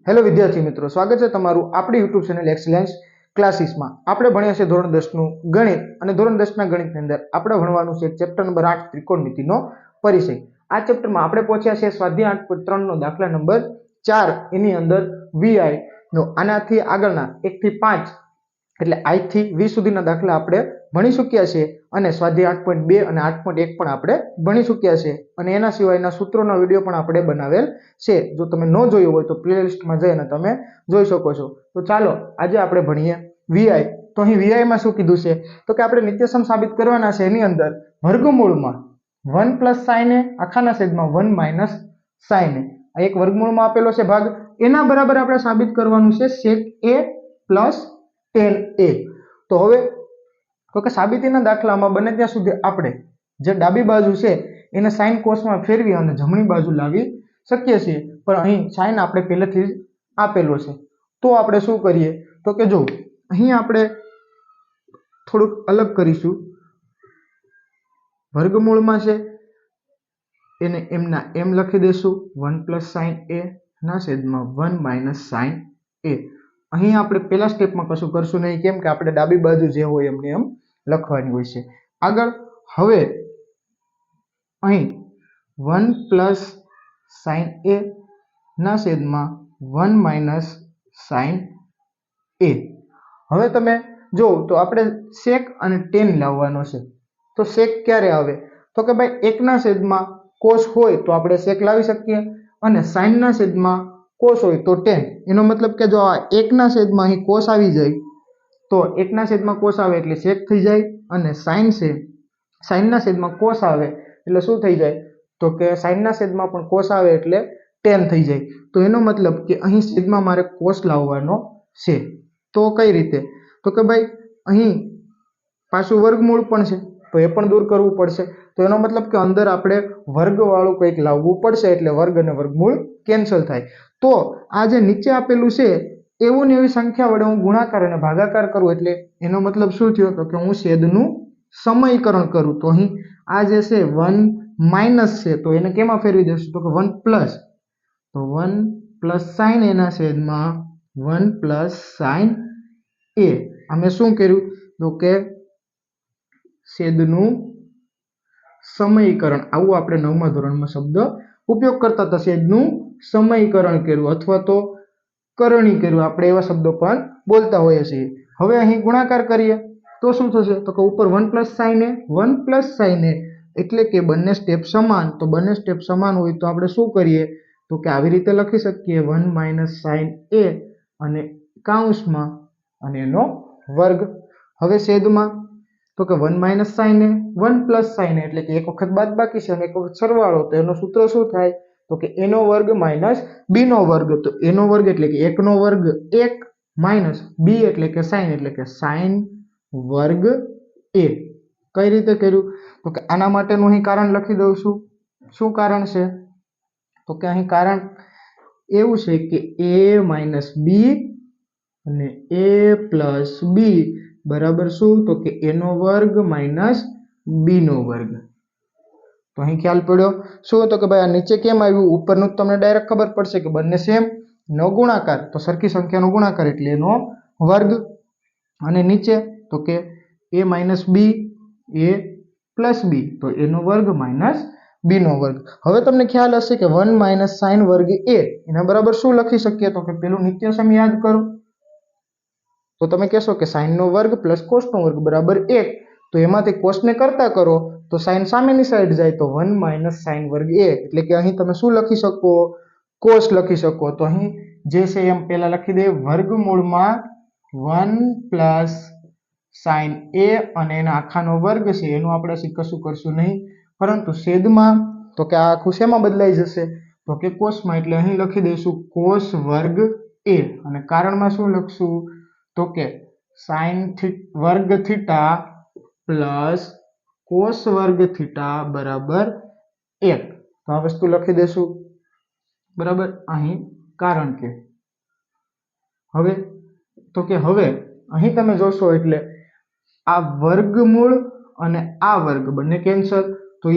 Hello વિદ્યાર્થી મિત્રો, સ્વાગત છે તમારું આપણી યુટ્યુબ ચેનલ એક્સેલન્સ ક્લાસીસમાં। આપણે ભણ્યા છે ધોરણ 10 નું ગણિત અને ધોરણ 10 ના ગણિતની અંદર આપણે ભણવાનું છે ચેપ્ટર નંબર 8 ત્રિકોણમિતિનો પરિચય। આ ચેપ્ટરમાં આપણે પહોંચ્યા છે સ્વાધ્યાય 8.3 નો દાખલા નંબર 4 એની અંદર vi નો આનાથી આગળના 1 થી 5 એટલે i થી 20 સુધીના દાખલા આપણે ભણી ચૂક્યા છે અને સ્વાધ્યાય 8.2 અને 8.1 પણ આપણે ભણી ચૂક્યા છે અને એના સિવાયના સૂત્રોનો વિડિયો પણ આપણે બનાવેલ છે। જો તમે ન જોયો હોય તો પ્લેલિસ્ટમાં જઈને તમે જોઈ શકો છો। તો ચાલો આજે આપણે ભણીએ vi। તો અહીં vi માં શું કીધું છે તો કે આપણે નિત્યસમ સાબિત કરવાના છે। એની અંદર વર્ગમૂળમાં 1 sin a આખાના છેદમાં 1 sin a આ એક વર્ગમૂળમાં આપેલો છે ભાગ, એના બરાબર આપણે સાબિત કરવાનું છે sec a plus tan a। તો હવે તો કે સાબિતીના દાખલામાં બને ત્યાં સુધી આપણે જે ડાબી બાજુ છે એને sin cos માં ફેરવી અને જમણી બાજુ લાવી શકીએ છીએ, પણ અહીં sin આપણે પહેલેથી જ આપેલો છે। તો આપણે શું કરીએ તો કે જો અહીં આપણે થોડુંક અલગ કરીશું, વર્ગમૂળમાં છે એને એમના એમ લખી દેશું 1 sin a ના છેદમાં 1 sin a। અહીં આપણે પહેલા સ્ટેપમાં કશું કરશું નહીં, કેમ કે આપણે ડાબી બાજુ જે હોય એમને એમ લખવાની હોય છે। આગળ હવે અહીં 1 sin a ના છેદમાં 1 sin a। હવે તમે જો તો આપણે sec અને tan લાવવાનો છે। તો sec ક્યારે આવે તો કે ભાઈ 1 ના છેદમાં cos હોય તો આપણે sec લાવી શકીએ અને sin ના છેદમાં cos હોય તો tan। એનો મતલબ કે જો આ 1 ના છેદમાં અહીં cos આવી જાય તો 1 ના છેદમાં cos આવે એટલે sec થઈ જાય અને sin છે sin ના છેદમાં cos આવે એટલે શું થઈ જાય તો કે sin ના છેદમાં પણ cos આવે એટલે tan થઈ જાય। તો એનો મતલબ કે અહીં છેદમાં મારે cos લાવવાનો છે। તો કઈ રીતે તો કે ભાઈ અહીં પાછું વર્ગમૂળ પણ છે તો એ પણ દૂર કરવું પડશે। તો એનો મતલબ કે અંદર આપણે વર્ગ વાળું કંઈક લાવવું પડશે એટલે વર્ગ અને વર્ગમૂળ કેન્સલ થાય। તો આ જે નીચે આપેલું છે એવું ને એવી સંખ્યા વડે હું ગુણાકાર અને ભાગાકાર કરું એટલે એનો મતલબ શું થયો તો કે હું છેદનું સમયકરણ કરું। તો અહીં આ જે છે 1 માઇનસ છે તો એને કેમાં ફેરવી દેશું તો કે 1 પ્લસ, તો 1 sin a ના છેદમાં 1 sin a। અમે શું કર્યું તો કે છેદનું સમયકરણ, આવું આપણે 9મા ધોરણમાં શબ્દ ઉપયોગ કરતા હતા। છેદનું સમયકરણ કર્યું અથવા તો કરણી કર્યું, આપણે એવા શબ્દો પણ બોલતા હોઈએ છીએ। હવે અહીં ગુણાકાર કરીએ તો શું થશે તો કે ઉપર 1 sin a 1 sin a એટલે કે બંને સ્ટેપ સમાન। તો બંને સ્ટેપ સમાન હોય તો આપણે શું કરીએ તો કે આવી રીતે લખી શકીએ 1 sin a અને કૌંસમાં અને એનો વર્ગ। હવે છેદમાં તો કે 1 sin a 1 sin a એટલે કે એક વખત બાદબાકી છે અને એક વખત સરવાળો, તો એનું સૂત્ર શું થાય તો કે a નો વર્ગ માઇનસ b નો વર્ગ। તો a નો વર્ગ એટલે કે 1 નો વર્ગ 1 માઇનસ b એટલે કે sin વર્ગ a। કઈ રીતે કર્યું તો કે આના માટેનું અહીં કારણ લખી દઉં છું। શું કારણ છે તો કે અહીં કારણ એવું છે કે a b અને a b બરાબર શું તો કે a નો વર્ગ માઇનસ b નો વર્ગ। તો અહીં ખ્યાલ પડ્યો શું તો કે ભાઈ આ નીચે કેમ આવ્યું, ઉપરનું તમને ડાયરેક્ટ ખબર પડશે કે બંને સેમ નો ગુણાકાર તો સરખી સંખ્યાનો ગુણાકાર એટલે એનો વર્ગ, અને નીચે તો કે a b a b તો એનો વર્ગ માઇનસ b નો વર્ગ। હવે તમને ખ્યાલ હશે કે 1 sin વર્ગ a એના બરાબર શું લખી શકીએ તો કે પેલું નિત્યસમ યાદ કરો તો તમે કહેશો કે sin નો વર્ગ cos નો વર્ગ બરાબર 1। તો એમાંથી cos ને કરતા કરો તો sin સામેની સાઈડ જાય તો 1 sin વર્ગ a એટલે કે અહીં તમે શું લખી શકો cos લખી શકો। તો અહીં જે છે એમ પહેલા લખી દે વર્ગમૂળમાં 1 sin a અને એના આખાનો વર્ગ છે એનું આપણે કશું કરશું નહીં, પરંતુ છેદમાં તો કે આ આખું શેમાં બદલાઈ જશે તો કે cosમાં, એટલે અહીં લખી દઈશું cos વર્ગ a અને કારણમાં શું લખશું તો કે sin વર્ગ થીટા પ્લસ cos વર્ગ થીટા બરાબર 1। તો આ વસ્તુ લખી દેશું બરાબર અહીં કારણ કે હવે તો કે હવે અહીં તમે જોશો એટલે આ વર્ગમૂળ અને આ વર્ગ બંને કેન્સલ, તો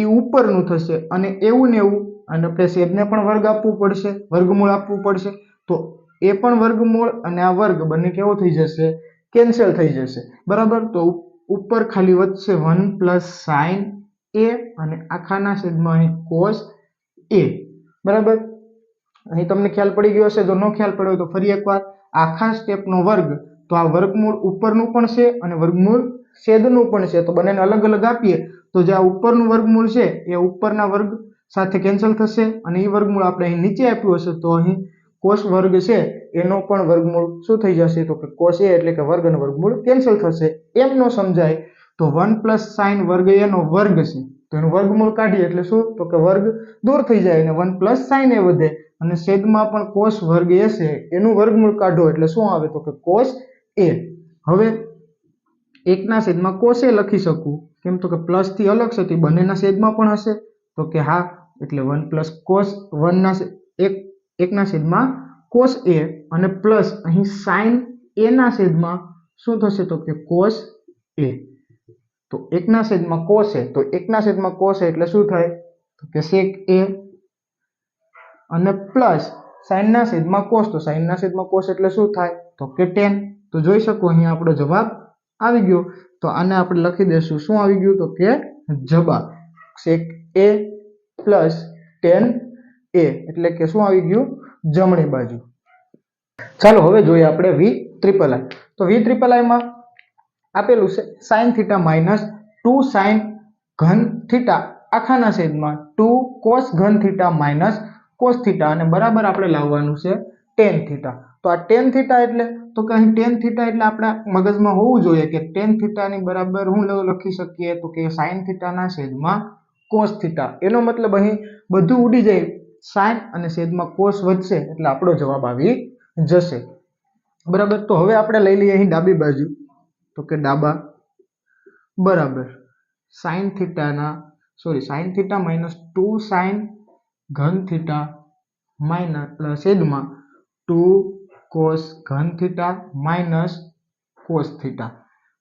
એ ઉપરનું થશે અને એવું ને એવું અને આપણે છેદને પણ વર્ગ આપવું પડશે, વર્ગમૂળ આપવું પડશે। તો એ પણ વર્ગમૂળ અને આ વર્ગ બંને કેવો થઈ જશે? કેન્સલ થઈ જશે, બરાબર. તો ઉપર ખાલી વધશે 1 પ્લસ સાઇન એ અને આખાના છેદમાં અહીં કોસ એ, બરાબર. અહીં તમને ખ્યાલ પડી ગયો હશે. જો ન ખ્યાલ પડ્યો તો ફરી એકવાર, આખા સ્ટેપનો વર્ગ, તો આ વર્ગમૂળ ઉપરનું પણ છે અને વર્ગમૂળ છેદનું પણ છે. તો બંનેને અલગ અલગ આપીએ તો જે આ ઉપરનું વર્ગમૂળ છે એ ઉપરના વર્ગ સાથે કેન્સલ થશે અને એ વર્ગમૂળ આપણે અહીં નીચે આપ્યું હશે તો અહીં કોસ વર્ગ છે એનો પણ વર્ગમૂળ શું થઈ જશે? તો કે કોસ એ એટલે કે વર્ગ અને વર્ગમૂળ કેન્સલ થશે. એમ ન સમજાય તો 1 પ્લસ સાઇન વર્ગ એનો વર્ગ છે તો એનું વર્ગમૂળ કાઢીએ એટલે શું? તો કે વર્ગ દૂર થઈ જાય અને 1 પ્લસ સાઇન એ વધે અને છેદમાં પણ કોસ વર્ગ એ છે એનું વર્ગમૂળ કાઢો એટલે શું આવે? તો કે કોસ એ. હવે 1 છેદમાં કોસ એ લખી શકું, કેમ? તો કે પ્લસ થી અલગ છે, બંનેના છેદમાં પણ હશે તો કે હા, એટલે 1 પ્લસ કોસ 1 છેદમાં કોસ એ અને પ્લસ અહીં સાઇન એ ના છેદમાં શું થશે? તો કે કોસ એ. તો 1 છેદમાં કોસ એ, તો 1 છેદમાં કોસ એ એટલે શું થાય? તો કે સેક એ અને પ્લસ સાઇન ના છેદમાં કોસ, તો સાઇન ના છેદમાં કોસ એટલે શું થાય? તો કે tan. તો જોઈ શકો અહીંયા આપણો જવાબ આવી ગયો. તો આને આપણે લખી દઈશું, શું આવી ગયું? તો કે જવાબ સેક એ પ્લસ tan એ એટલે કે શું આવી ગયું? જમણી બાજુ. ચાલો હવે જોઈએ આપણે v3i. તો v3i માં આપેલું છે sin થીટા માઇનસ 2 sin ઘન થીટા આખાના છેદમાં 2 cos ઘન થીટા માઇનસ cos થીટા અને બરાબર આપણે લાવવાનું છે tan થીટા. તો આ tan થીટા એટલે, તો કે અહીં tan થીટા એટલે આપણા મગજમાં હોવું જોઈએ કે tan થીટા ની બરાબર હું લખી શકીએ? તો કે sin થીટાના છેદમાં cos થીટા. એનો મતલબ અહીં બધું ઉડી જાય, sin અને છેદમાં cos વધશે એટલે આપણો જવાબ આવી જશે, બરાબર. તો હવે આપણે લઈ લઈએ અહીં ડાબી બાજુ, તો કે ડાબા બરાબર sin થીટા માઇનસ 2 sin ઘન થીટા માઇનસ છેદમાં 2 cos ઘન થીટા માઇનસ cos થીટા,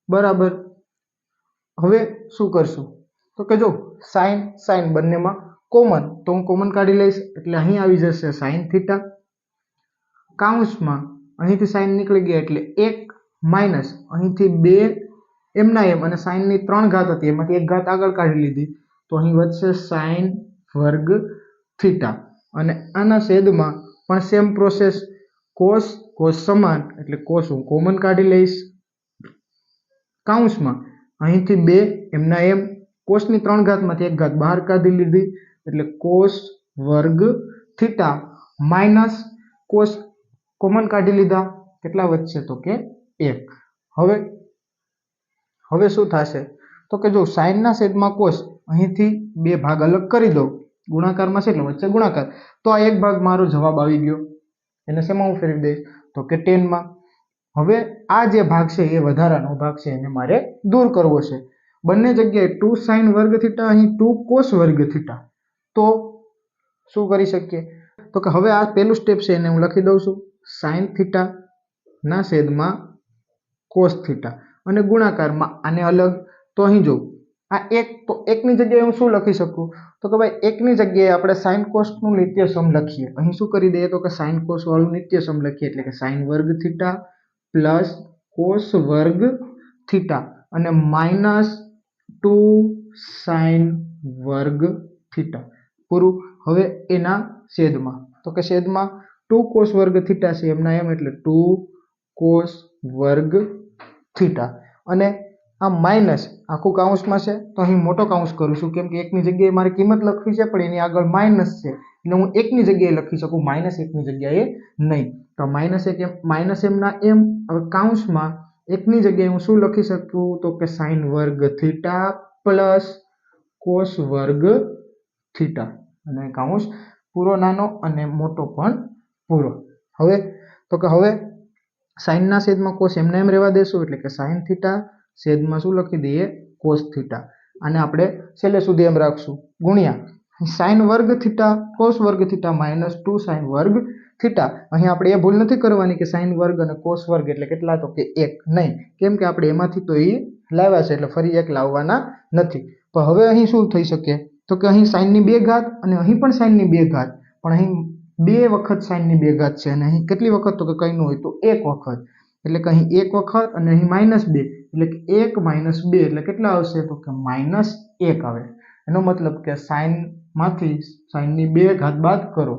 બરાબર. હવે શું કરશું? તો કે જો sin બંનેમાં કોમન, તો હું કોમન કાઢી લઈશ એટલે અહીં આવી જશે sin થીટા કાઉન્સમાં અહીંથી sin નીકળી ગયા એટલે 1 માઇનસ અહીંથી 2 એમના એમ અને sin ની 3 ઘાત હતી એમાંથી 1 ઘાત આગળ કાઢી લીધી તો અહીં વધશે sin વર્ગ થીટા અને આના છેદમાં પણ સેમ પ્રોસેસ cos સમાન એટલે cos હું કોમન કાઢી લઈશ કાઉન્સમાં અહીંથી 2 એમના એમ cos ની 3 ઘાતમાંથી 1 ઘાત બહાર કાઢી લીધી એટલે cos વર્ગ થીટા માઇનસ cos કોમન કાઢી લીધા, કેટલા વધશે? તો કે 1. હવે શું થશે? તો કે જો sin ના છેદમાં cos અહીંથી 2 ભાગ અલગ કરી દઉં, ગુણાકારમાં છે એટલે વચ્ચે ગુણાકાર, તો આ એક ભાગ મારો જવાબ આવી ગયો. એને શેમાં હું ફેરવી દઈશ? તો કે tan માં. હવે આ જે ભાગ છે એ વધારાનો ભાગ છે એને મારે દૂર કરવો છે. બંને જગ્યાએ 2 sin વર્ગ થીટા અહીં 2 cos વર્ગ થીટા, તો શું કરી શકીએ? તો કે હવે આ પહેલું સ્ટેપ છે એને હું લખી દઉં છું sin થીટા ના છેદમાં cos થીટા અને ગુણાકારમાં આને અલગ. તો અહીં જો આ એક, તો એકની જગ્યાએ હું શું લખી શકું? તો કે ભાઈ એકની જગ્યાએ આપણે sin cos નું નિત્યસમ લખીએ. અહીં શું કરી દઈએ? તો કે sin cos વાળું નિત્યસમ લખીએ એટલે કે sin વર્ગ થીટા પ્લસ cos વર્ગ થીટા અને માઇનસ 2 sin વર્ગ થીટા, પૂરું. હવે એના છેદમાં, તો કે છેદમાં 2 cos વર્ગ થીટા છે એમના એમ એટલે 2 cos વર્ગ થીટા અને આ માઇનસ આખું કાઉન્સમાં છે તો અહીં મોટો કાઉન્સ કરું છું કેમ કે એકની જગ્યાએ મારે કિંમત લખવી છે પણ એની આગળ માઇનસ છે એટલે હું એકની જગ્યાએ લખી શકું, માઇનસ એકની જગ્યાએ નહીં. તો માઇનસ એમના એમ. હવે કાઉન્સમાં એકની જગ્યાએ હું શું લખી શકું? તો કે sin વર્ગ થીટા પ્લસ cos વર્ગ થીટા અને કાઉન્સ પૂરો નાનો અને મોટો પણ પૂરો. હવે sin ના છેદમાં cos એમને એમ રહેવા દેશું એટલે કે sin થીટા છેદમાં શું લખી દઈએ? cos theta. અને આપણે છેલ્લે સુધી એમ રાખશું ગુણ્યા sin વર્ગ થીટા cos વર્ગ થીટા માઇનસ 2 sin વર્ગ થીટા. અહીં આપણે એ ભૂલ નથી કરવાની કે sin વર્ગ અને cos વર્ગ એટલે કેટલા? તો કે 1 નહીં, કેમ કે આપણે એમાંથી તો એ લાવ્યા છે એટલે ફરી 1 લાવવાના નથી. પણ હવે અહીં શું થઈ શકે? તો કે અહીં sin ની 2 ઘાત અને અહીં પણ sin ની 2 ઘાત, પણ અહીં 2 વખત સાઈનની 2 ઘાત છે અને અહીં કેટલી વખત તો કે કંઈ ન હોય તો 1 વખત એટલે કે અહીં 1 વખત અને અહીં -2 એટલે કે 1 - 2 એટલે કેટલા આવશે તો કે -1 આવે એનો મતલબ કે સાઈનમાંથી સાઈનની 2 ઘાત બાદ કરો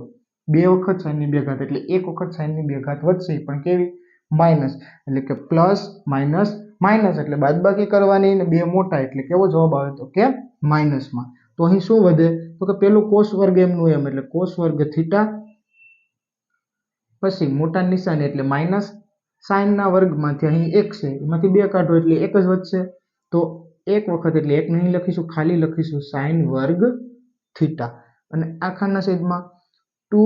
2 વખત સાઈનની 2 ઘાત એટલે 1 વખત સાઈનની 2 ઘાત વધશે પણ કેવી માઇનસ એટલે કે પ્લસ માઇનસ માઇનસ એટલે બાદબાકી કરવાની ને 2 મોટા એટલે કેવો જવાબ આવે તો કે માઇનસમાં તો અહીં શું વધે તો કે પેલું કોસ વર્ગ એમનું એમ એટલે કોસ વર્ગ થીટા પછી મોટા નિશાની એટલે માઇનસ સાઈનના વર્ગમાંથી અહીં 1 છે એમાંથી 2 કાઢો એટલે 1 જ વધશે તો 1 વખત એટલે 1 નહીં લખીશું ખાલી લખીશું સાઈન વર્ગ થીટા અને આખાના છેદમાં 2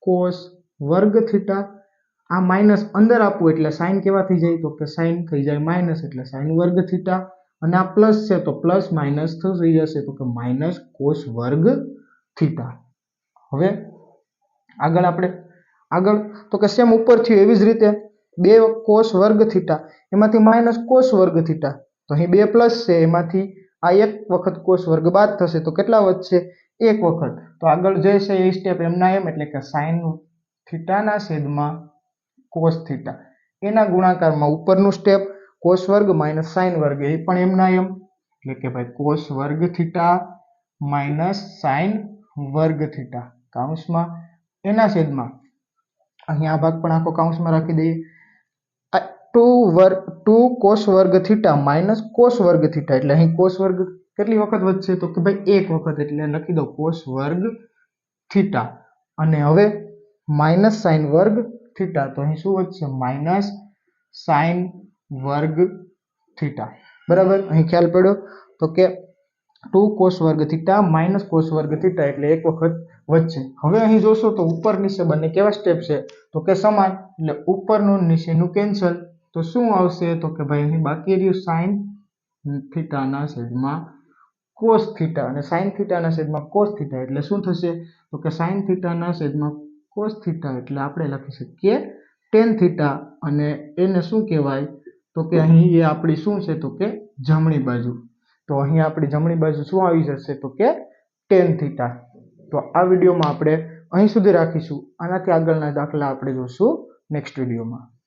કોસ વર્ગ થીટા આ માઇનસ અંદર આપવું એટલે સાઈન કેવા થઈ જાય તો કે સાઈન થઈ જાય માઇનસ એટલે સાઈન વર્ગ થીટા અને આ પ્લસ છે તો પ્લસ માઇનસ થઈ જશે તો કે માઇનસ કોસ વર્ગ થીટા હવે આગળ તો કે સેમ ઉપરથી એવી જ રીતે 2 કોસ વર્ગ થીટા એમાંથી માઇનસ કોસ વર્ગ થીટા તો અહીં 2 પ્લસ છે એમાંથી આ 1 વખત કોસ વર્ગ બાદ થશે તો કેટલા વધશે 1 વખત તો આગળ જે છે એ સ્ટેપ એમના એમ એટલે કે સાઈન થીટાના છેદમાં કોસ થીટા એના ગુણાકારમાં ઉપરનું સ્ટેપ કોસ વર્ગ માઇનસ સાઈન વર્ગ એ પણ એમના એમ એટલે કે ભાઈ કોસ વર્ગ થીટા માઇનસ સાઈન વર્ગ થીટા કૌંસમાં એના છેદમાં અહીં આ ભાગ પણ આખો કૌંસમાં રાખી દઈએ 2 કોસ વર્ગ થીટા માઇનસ કોસ વર્ગ થીટા એટલે અહીં કોસ વર્ગ કેટલી વખત વધશે તો કે ભાઈ 1 વખત એટલે લખી દો કોસ વર્ગ થીટા અને હવે માઇનસ સાઈન વર્ગ થીટા તો અહીં શું વધશે માઇનસ સાઈન વર્ગ થીટા બરાબર અહીં ખ્યાલ પડ્યો તો કે 2 કોસ વર્ગ થીટા માઇનસ કોસ વર્ગ થીટા એટલે 1 વખત વધશે હવે અહીં જોશો તો ઉપર નીચે બંને કેવા સ્ટેપ છે તો કે સમાન એટલે ઉપરનું નીચેનું કેન્સલ તો શું આવશે તો કે ભાઈ અહીં બાકી રહ્યું સાઈન થીટાના છેદમાં કોસ થીટા અને સાઈન થીટાના છેદમાં કોસ થીટા એટલે શું થશે તો કે સાઈન થીટાના છેદમાં કોસ થીટા એટલે આપણે લખી શકીએ ટેન થીટા અને એને શું કહેવાય તો કે અહીં એ આપણી શું છે તો કે જમણી બાજુ તો અહીં આપણી જમણી બાજુ શું આવી જશે તો કે ટેન થીટા તો આ વિડીયોમાં આપણે અહીં સુધી રાખીશું આનાથી આગળના દાખલા આપણે જોશું નેક્સ્ટ વિડીયોમાં